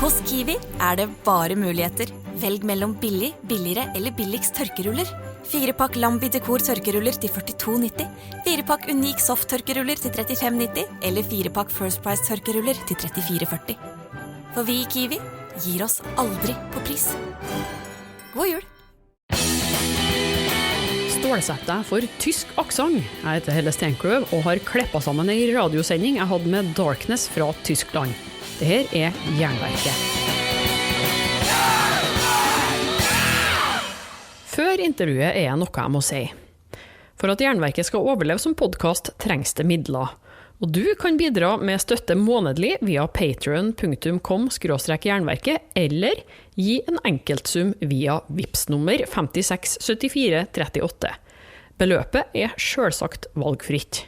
Hos Kiwi det bare muligheter. Velg mellom billig, billigere eller billigst tørkeruller. 4-pakk Lambi Dekor tørkeruller til 42,90. 4-pakk Unik Soft tørkeruller til 35,90. Eller 4-pakk First Price tørkeruller til 34,40. For vi I Kiwi gir oss aldri på pris. God jul! Stålsett deg for tysk aksent. Jeg heter Helle Steinkløv og har kleppet sammen en radiosending jeg hadde med Darkness fra Tyskland. Dette Jernverket. Før intervjuet noe jeg må si. For at Jernverket skal overleve som podcast trengs det midler. Og du kan bidra med støtte månedlig via patreon.com/jernverket eller gi en enkeltsum via Vipps-nummer 567438. Beløpet selvsagt valgfritt.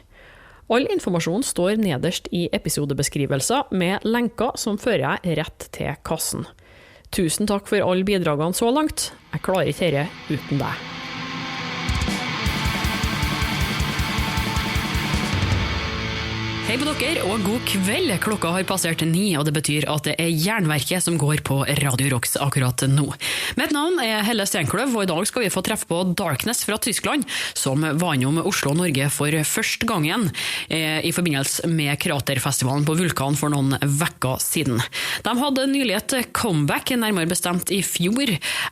All informasjon står nederst I episodebeskrivelser med lenker som fører deg rett til kassen. Tusen takk for alle bidragene så langt. Jeg klarer ikke dette uten deg. Hei på dere, og god kveld. Klokka har passert 9, og det betyr at det Jernverket som går på Radio Rocks akkurat nå. Mitt navn Helle Steinkløv, og I dag skal vi få treffe på Darkness fra Tyskland, som var innom Oslo og Norge for første gangen I forbindelse med Kraterfestivalen på Vulkan for noen vekker siden. De hadde nylig et comeback, nærmere bestemt I fjor,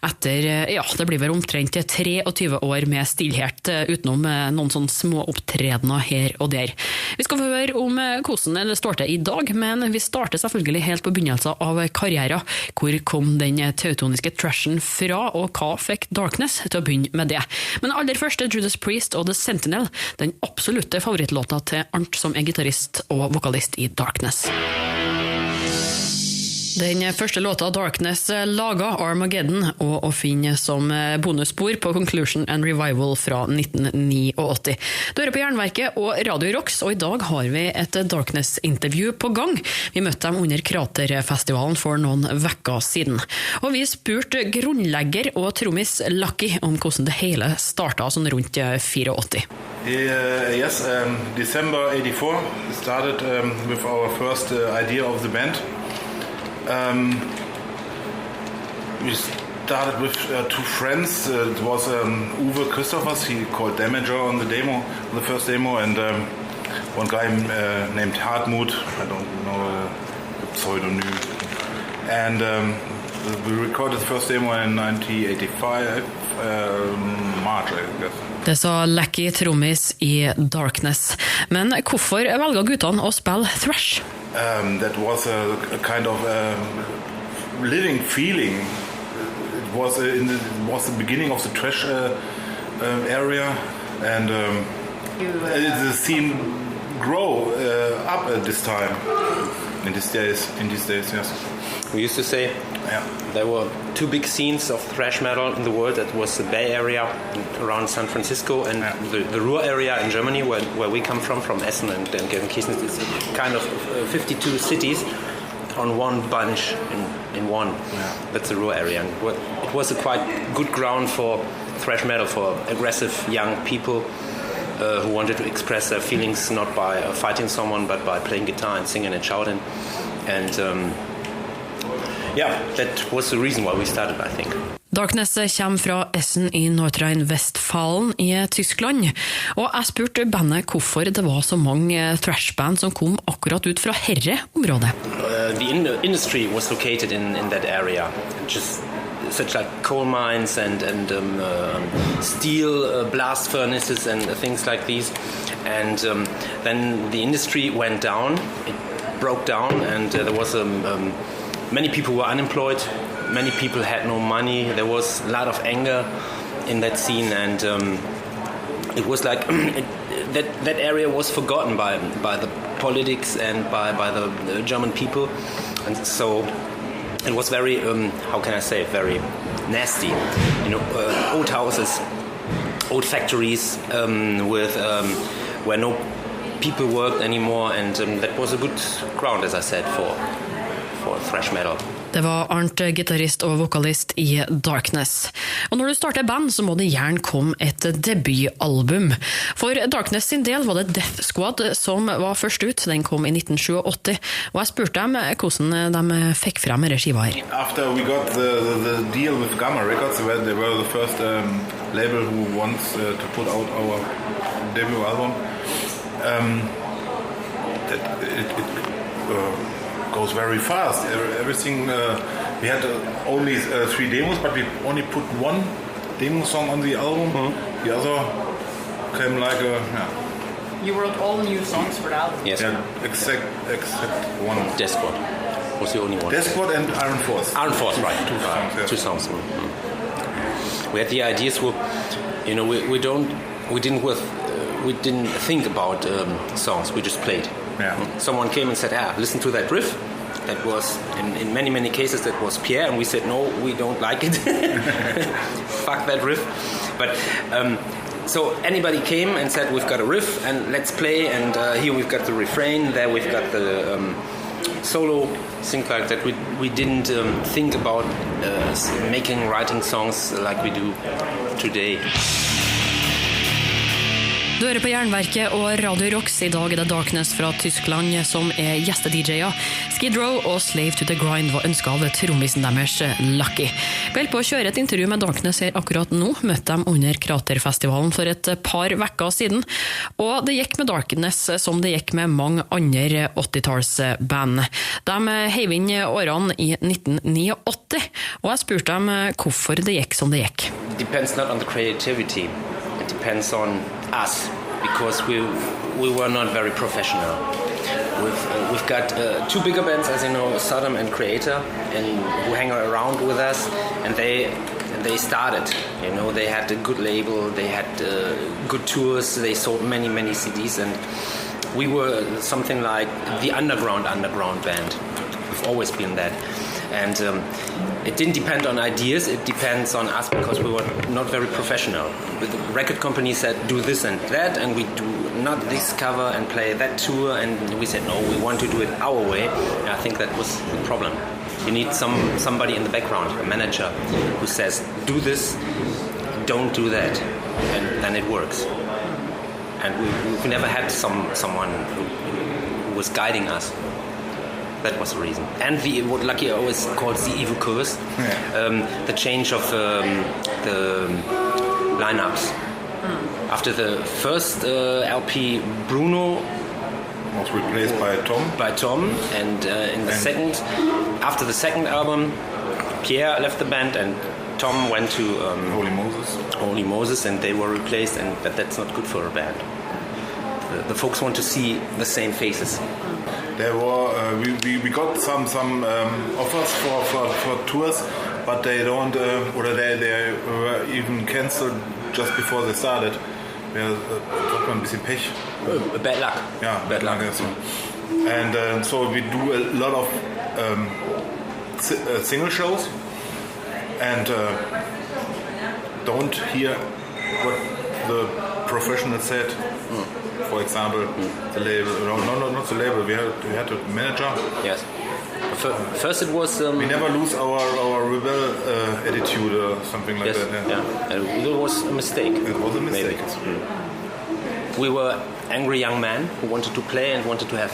etter, det blir vel omtrent 23 år med stillhet, utenom noen sånne små opptredener her og der. Vi skal få høre om hvordan det står til I dag, men vi starter selvfølgelig helt på begynnelsen av karrieren. Hvor kom den teutoniske thrashen fra, og hva fikk Darkness til å begynne med det? Men aller først Judas Priest og The Sentinel, den absolutte favorittlåta til Arnt som gitarist og vokalist I Darkness. Den første låta Darkness laga Armageddon og å finne som bonusspor på Conclusion and Revival fra 1989. Du hører på Jernverket og Radio Rocks, og I dag har vi et Darkness-intervju på gang. Vi møtte dem under Kraterfestivalen for noen vekker siden. Og vi spurte grunnlegger og trommis Lucky om hvordan det hele startet sånn rundt 84. Yes, December 84 we started with our first idea of the band. We started with two friends. It was Uwe Christophers, he called Damager on the first demo, and one guy named Hartmut, I don't know the pseudonym. And we recorded the first demo in 1985, March, I guess. Det sa Lucky trommis I Darkness. Men hvorfor velger guttene å spille thrash? That was a kind of living feeling. It was the beginning of the thrash area, and the scene grow up at this time. In these days, yes. We used to say there were two big scenes of thrash metal in the world. That was the Bay Area around San Francisco and the Ruhr area in Germany, where we come from Essen and Gelsenkirchen. It's kind of 52 cities on one bunch in one. Yeah. That's the Ruhr area. And it was a quite good ground for thrash metal, for aggressive young people who wanted to express their feelings not by fighting someone, but by playing guitar and singing and shouting. And that was the reason why we started, I think. Darkness kommer fra Essen I Nordrhein-Westfalen I Tyskland, og jeg spurte bandet hvorfor det var så mange thrashband som kom akkurat ut fra herre området. The industry was located in that area, just such like coal mines and steel blast furnaces and things like these. And then the industry went down, it broke down, and there was many people were unemployed, many people had no money, there was a lot of anger in that scene, and it was like that area was forgotten by the politics and by the German people, and so it was very very nasty, old houses, old factories with where no people worked anymore, and that was a good ground, as I said, for thrash metal. Det var Arnt, gitarist og vokalist i Darkness. Og når du starter band, så må det gjerne komme et debutalbum. For Darkness sin del var det Death Squad som var først ut. Den kom i 1987. Og jeg spurte dem hvordan de fikk frem denne skiva her. After we got the deal with Gamma Records, they were the first label who wants to put out our debut album. Goes very fast. Everything we had only 3 demos, but we only put 1 demo song on the album. The other came like a You wrote all new songs for the album? Yes. Yeah, except one. Death Squad was the only one. Death Squad and Iron Force. Iron Force, right? 2 songs. Yeah. 2 songs. We had the ideas. We didn't think about songs. We just played. Yeah. Someone came and said, listen to that riff. That was, in many, many cases, that was Pierre, and we said, no, we don't like it. Fuck that riff. But, so anybody came and said, we've got a riff, and let's play, and here we've got the refrain, there we've got the solo, things like that. We didn't think about writing songs like we do today. Du hører på Jernverket og Radio Rocks. I dag det Darkness fra Tyskland som gjeste-DJ'er. Skid Row og Slave to the Grind var ønsket av trommisen deres Lucky. Vi holder på å kjøre et intervju med Darkness her akkurat nå. Møtte dem under Kraterfestivalen for et par vekker siden. Og det gikk med Darkness som det gikk med mange andre 80-tallsband. De heiv inn årene i 1989, og jeg spurte dem hvorfor det gikk som det gikk. It depends not on the creativity. It depends on us, because we were not very professional. We've got 2 bigger bands, as you know, Sodom and Creator, and who hang around with us, and they started. They had a good label, they had good tours, they sold many CDs, and we were something like the underground band. We've always been that. And it didn't depend on ideas, it depends on us because we were not very professional. The record company said do this and that, and we do not this cover and play that tour, and we said no, we want to do it our way. And I think that was the problem. You need somebody in the background, a manager, who says do this, don't do that, and then it works. And we've never had someone who was guiding us. That was the reason. And what Lucky always calls the evil curse, the change of the lineups. After the first LP, Bruno was replaced by Tom. And after the second album, Pierre left the band and Tom went to Holy Moses, and they were replaced. But that's not good for a band. The folks want to see the same faces. There were we got some offers for tours, but they don't they were even cancelled just before they started. Hat man ein bisschen Pech. Bad luck. Yeah, bad luck. Yes. And so we do a lot of single shows and don't hear what the professional said. For example, the label. No, not the label. We had a manager. Yes. First, it was. We never lose our rebel attitude or something like that. Yeah. It was a mistake. It was a mistake. We were angry young men who wanted to play and wanted to have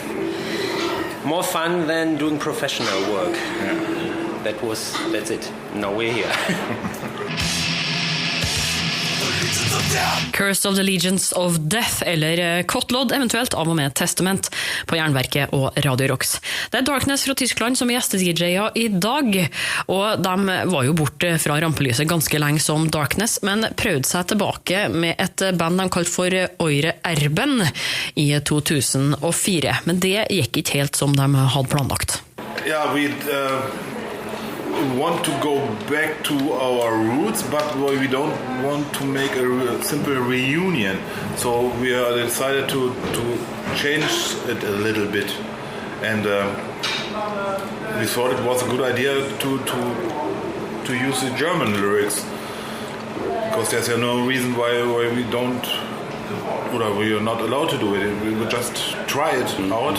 more fun than doing professional work. Yeah. That's it. Now we're here. Curse of the Legions of Death, eller Kotlod, eventuelt av og med Testament, på Jernverket og Radio Rocks. Det Darkness fra Tyskland som gjeste-DJ'er i dag, og de var jo borte fra rampelyset ganske lenge som Darkness, men prøvde seg tilbake med et band de kalte for Eure Erben i 2004. Men det gikk ikke helt som de hadde planlagt. Yeah, we want to go back to our roots, but we don't want to make a simple reunion. So we decided to change it a little bit, and we thought it was a good idea to use the German lyrics, because there's no reason why we don't, or we are not allowed to do it. We would just try it out.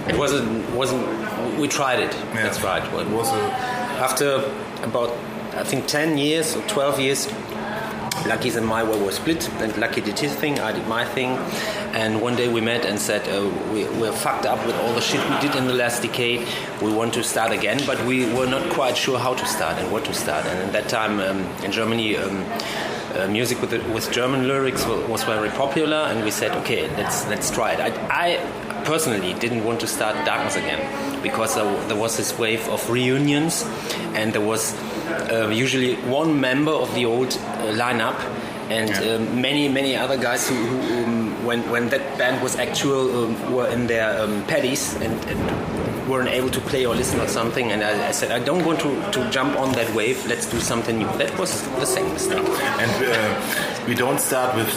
It wasn't. We tried it. Yeah. That's right. It was after about, I think, 10 years or 12 years, Lucky's and my were split, and Lucky did his thing, I did my thing, and one day we met and said, we're fucked up with all the shit we did in the last decade, we want to start again, but we were not quite sure how to start and what to start. And at that time in Germany, music with German lyrics was very popular, and we said, okay, let's try it. I personally didn't want to start Darkness again, because there was this wave of reunions, and there was usually one member of the old lineup, and many other guys who when that band was actual were in their paddies and weren't able to play or listen or something. And I said, I don't want to jump on that wave. Let's do something new. That was the same mistake. And we don't start with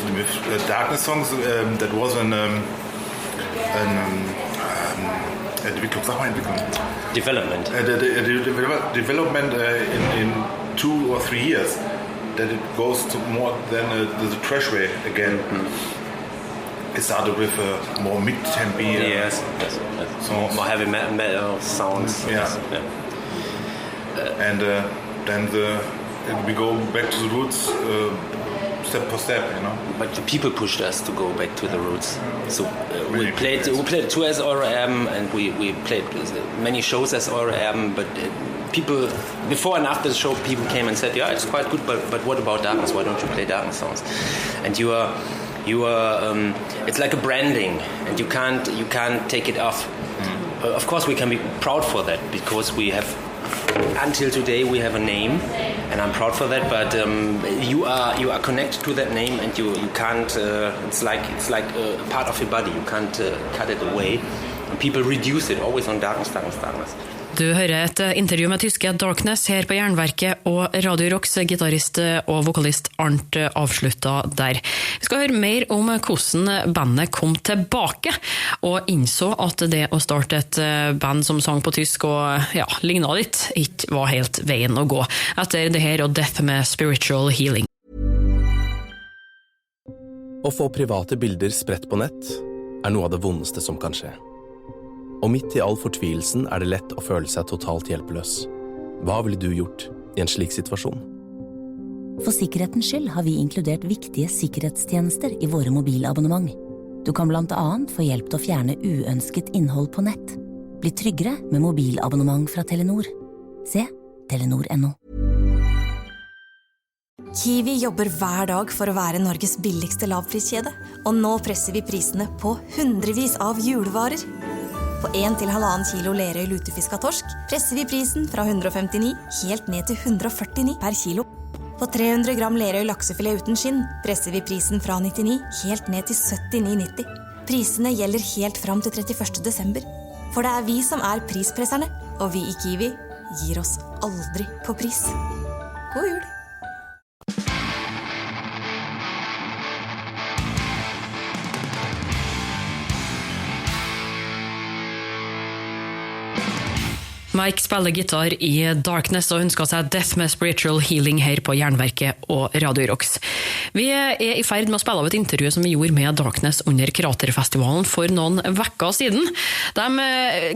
Darkness songs. That was Development. Development in 2 or 3 years. That it goes to more than the thrash way again. It started with more mid-tempi. Yes. So more heavy metal sounds. Yeah. And then we go back to the roots. Step for step, you know. But the people pushed us to go back to the roots. So we played 2 as Eure Erben, and we played many shows as Eure Erben. But people before and after the show, people came and said, "Yeah, it's quite good, but what about Darkness? Why don't you play Darkness songs?" And you are. It's like a branding, and you can't take it off. Of course, we can be proud for that, because we have. Until today, we have a name, and I'm proud for that. But you are connected to that name, and you can't. It's like a part of your body. You can't cut it away. And people reduce it always on Darkness. Du hører et intervju med tyske Darkness her på Jernverket, og Radio Rocks gitarist og vokalist Arnt avslutta der. Vi skal høre mer om hvordan bandet kom tilbake, og innså at det å starte et band som sang på tysk og lignet litt, ikke var helt veien å gå. Etter det her og Death med Spiritual Healing. Å få private bilder spredt på nett noe av det vondeste som kan skje. Og midt i all fortvilelsen det lett å føle seg totalt hjelpeløs. Hva ville du gjort i en slik situasjon? For sikkerhetens skyld har vi inkludert viktige sikkerhetstjenester i våre mobilabonnement. Du kan blant annet få hjelp til å fjerne uønsket innhold på nett. Bli tryggere med mobilabonnement fra Telenor. Se telenor.no. Kiwi jobber hver dag for å være Norges billigste lavpriskjede, og nå presser vi prisene på hundrevis av julevarer. På 1–1,5 kilo Lerøy lutefiska torsk presser vi prisen fra 159 helt ned til 149 per kilo. På 300 gram Lerøy laksefilet uten skinn presser vi prisen fra 99 helt ned til 79,90. Prisene gjelder helt fram til 31. desember. For det vi som prispresserne, og vi i Kiwi gir oss aldri på pris. God jul! Mike spiller gitar i Darkness og ønsker seg Death med Spiritual Healing her på Jernverket og Radio Rocks. Vi i ferd med å spille av et intervju som vi gjorde med Darkness under Kraterfestivalen for noen vekker siden. De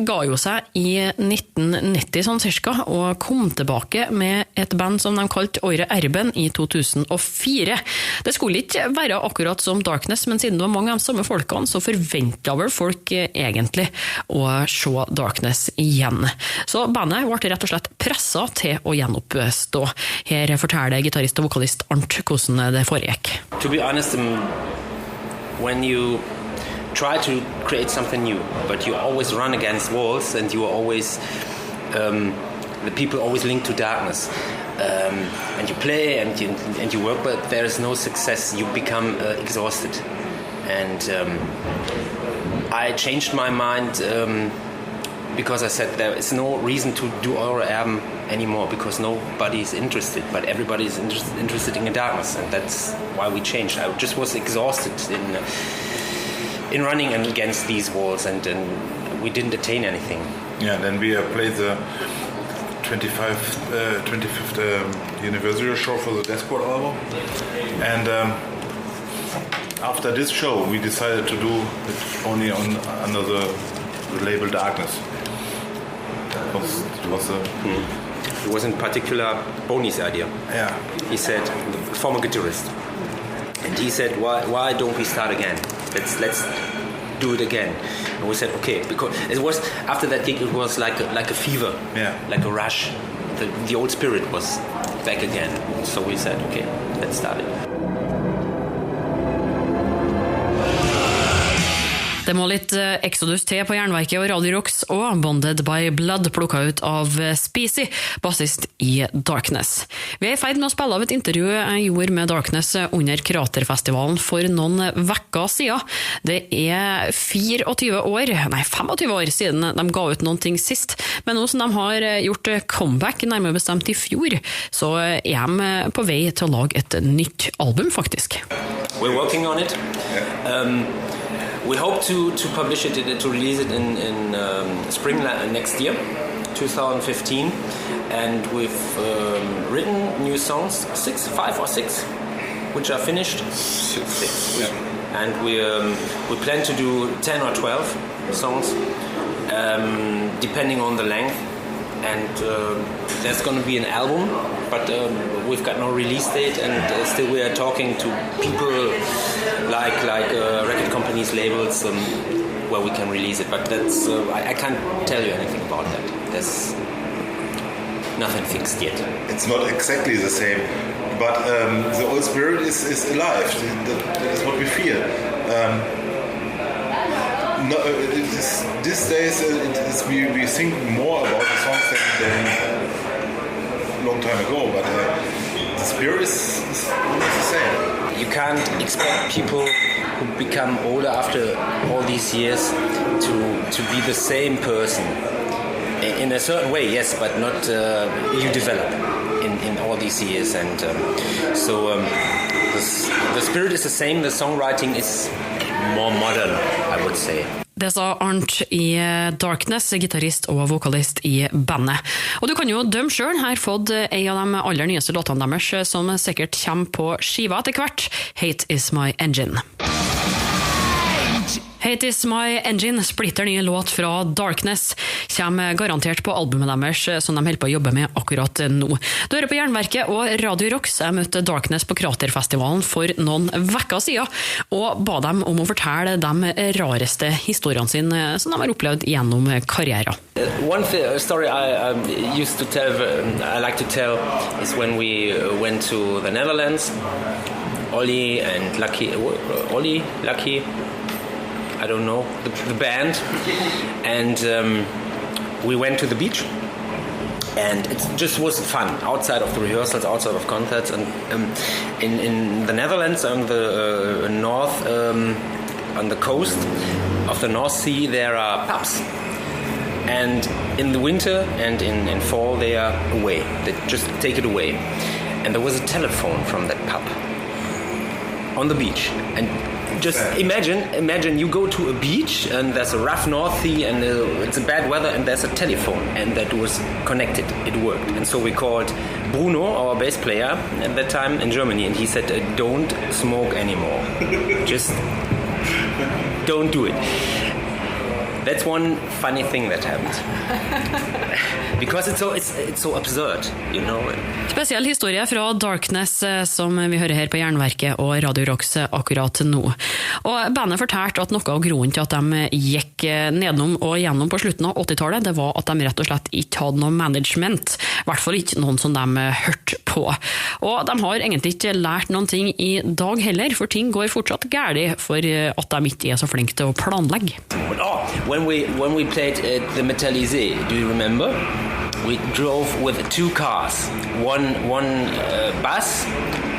ga jo seg i 1990 sånn cirka, og kom tilbake med et band som de kalte Eure Erben i 2004. Det skulle ikke være akkurat som Darkness, men siden det var mange av de samme folkene, så forventet vel folk egentlig å se Darkness igjen. Så bandet ble rett og slett presset til å gjenoppstå. Her forteller gitarist og vokalist Arnt hvordan det foregikk. To be honest, when you try to create something new, but you always run against walls, and you are always the people always link to Darkness. And you play and you work, but there is no success. You become exhausted. And I changed my mind because I said there is no reason to do Eure Erben anymore, because nobody is interested, but everybody is interested in Darkness, and that's why we changed. I just was exhausted in running against these walls, and we didn't attain anything. Yeah, then we played the 25th anniversary show for the Dashboard album, and after this show we decided to do it only under the label Darkness. It was in particular Boney's idea. Yeah. He said, the former guitarist, and he said, why don't we start again? Let's do it again. And we said, okay, because it was after that gig, it was like a fever, like a rush. The old spirit was back again. So we said, okay, let's start it. Det må litt Exodus til på Jernverket og Radio Rocks og Bonded by Blood plukket ut av Specy, bassist i Darkness. Vi I ferd med å spille av et intervju jeg gjorde med Darkness under Kraterfestivalen for noen vekker siden. Det 25 år siden de ga ut noen ting sist, men nå som de har gjort comeback nærmere bestemt I fjor, så de på vei til å lage et nytt album faktisk. We're working on it. We hope to publish it, to release it in spring next year, 2015, and we've written new songs, 5 or 6, which are finished. 6. Yeah. And we plan to do 10 or 12 songs, depending on the length. And there's going to be an album, but we've got no release date, and still we are talking to people like record companies, labels, where we can release it. But that's I can't tell you anything about that. There's nothing fixed yet. It's not exactly the same, but the old spirit is alive. That is what we feel. These days we think more about the songs than a long time ago, but the spirit is almost the same. You can't expect people who become older after all these years to be the same person. In a certain way, yes, but not you develop in all these years, and so the spirit is the same. The songwriting is more modern, I would say. Det sa Arnt I Darkness, gitarist og vokalist I bandet. Og du kan jo dømme selv, her fått en av de aller nyeste låtene deres, som sikkert kommer på skiva etter hvert, Hate is my engine. Hate is my engine, splitter ny låt fra Darkness, kommer garantert på albumet deres som de holder på å jobbe med akkurat nå. Du hører på Jernverket og Radio Rocks. Jeg møtte Darkness på Kraterfestivalen for noen vekker siden, og ba dem om å fortelle de rareste historiene sine som de har opplevd gjennom karrieren. One story I used to tell, I like to tell, is when we went to the Netherlands. Ollie, Lucky, I don't know, the band, and we went to the beach, and it just was fun outside of the rehearsals, outside of concerts, and in the Netherlands on the north, on the coast of the North Sea, there are pubs, and in the winter and in fall they are away, they just take it away, and there was a telephone from that pub on the beach, and just imagine you go to a beach and there's a rough North Sea and it's a bad weather and there's a telephone, and that was connected, it worked. And so we called Bruno, our bass player at that time in Germany, and he said, don't smoke anymore, just don't do it. That's one funny thing that happened. Because it's so absurd, you know. Spesiell historie fra Darkness som vi hører her på Jernverket og Radio Rocks akkurat nå. Og bandet fortalte at noe av grunnen til at de gikk nedenom og gjennom på slutten av 80-tallet, det var at de rett og slett ikke hadde noe management, I hvert fall ikke noen som de hørte på. Og de har egentlig ikke lært noen ting I dag heller, for ting går fortsatt gærlig for at de ikke så flinke til å planlegge. When we played at the Metallizé, do you remember? We drove with 2 cars, one bus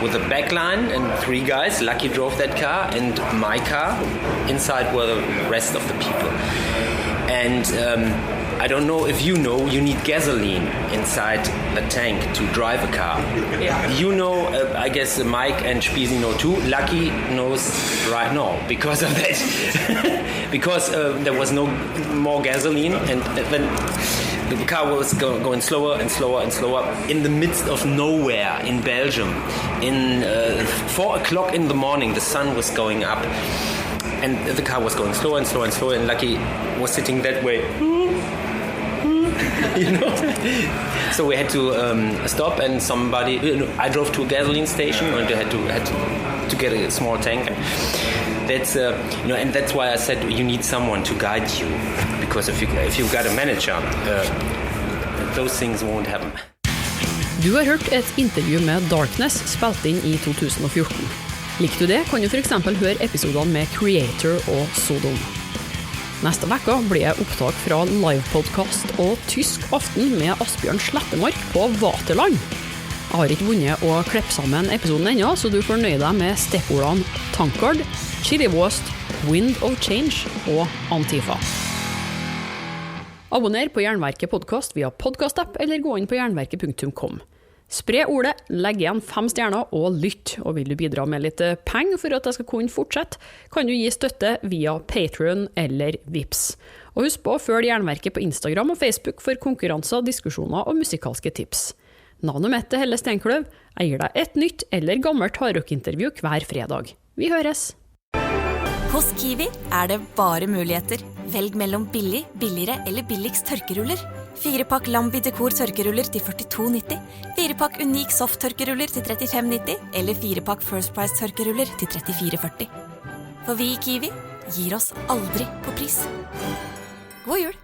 with a backline and 3 guys. Lucky drove that car, and my car. Inside were the rest of the people. And I don't know if you know, you need gasoline inside the tank to drive a car. Yeah. You know, I guess Mike and Spisi know too. Lucky knows right now because of that. Because there was no more gasoline, and then the car was going slower and slower and slower in the midst of nowhere in Belgium. In 4 o'clock in the morning, the sun was going up, and the car was going slower and slower and slower, and Lucky was sitting that way. you know. So we had to stop, and I drove to a gasoline station, and I had to get a small tank. And that's and that's why I said you need someone to guide you, because if you've got a manager, those things won't happen. Du har hørt et intervju med Darkness spilt inn i 2014. Likte du det, kan du for eksempel høre episodene med Creator og Sodom. Neste vekka blir det opptak fra livepodcast og tysk aften med Asbjørn Slettemark på Vaterland. Jeg har ikke vunnet å klippe sammen episoden ennå, så du får nøye deg med steppordene Tankard, Chirivost, Wind of Change og Antifa. Abonner på Jernverket podcast via podcast-app eller gå inn på jernverket.com. Spre ordet, legg igjen 5 stjerner og lytt, og vil du bidra med litt penger for at jeg skal kunne fortsette, kan du gi støtte via Patreon eller Vips. Og husk på å følge Jernverket på Instagram og Facebook for konkurranser, diskusjoner og musikalske tips. Navnet mitt er Helle Steinkløv, jeg gir deg et nytt eller gammelt hardrock-intervju hver fredag. Vi høres! Hos Kiwi det bare muligheter. Velg mellom billig, billigere eller billigst tørkeruller. 4-pakk Lambi Dekor tørkeruller til 42,90. 4-pakk Unik Soft tørkeruller til 35,90. Eller 4-pakk First Price tørkeruller til 34,40. For vi i Kiwi gir oss aldri på pris. God jul!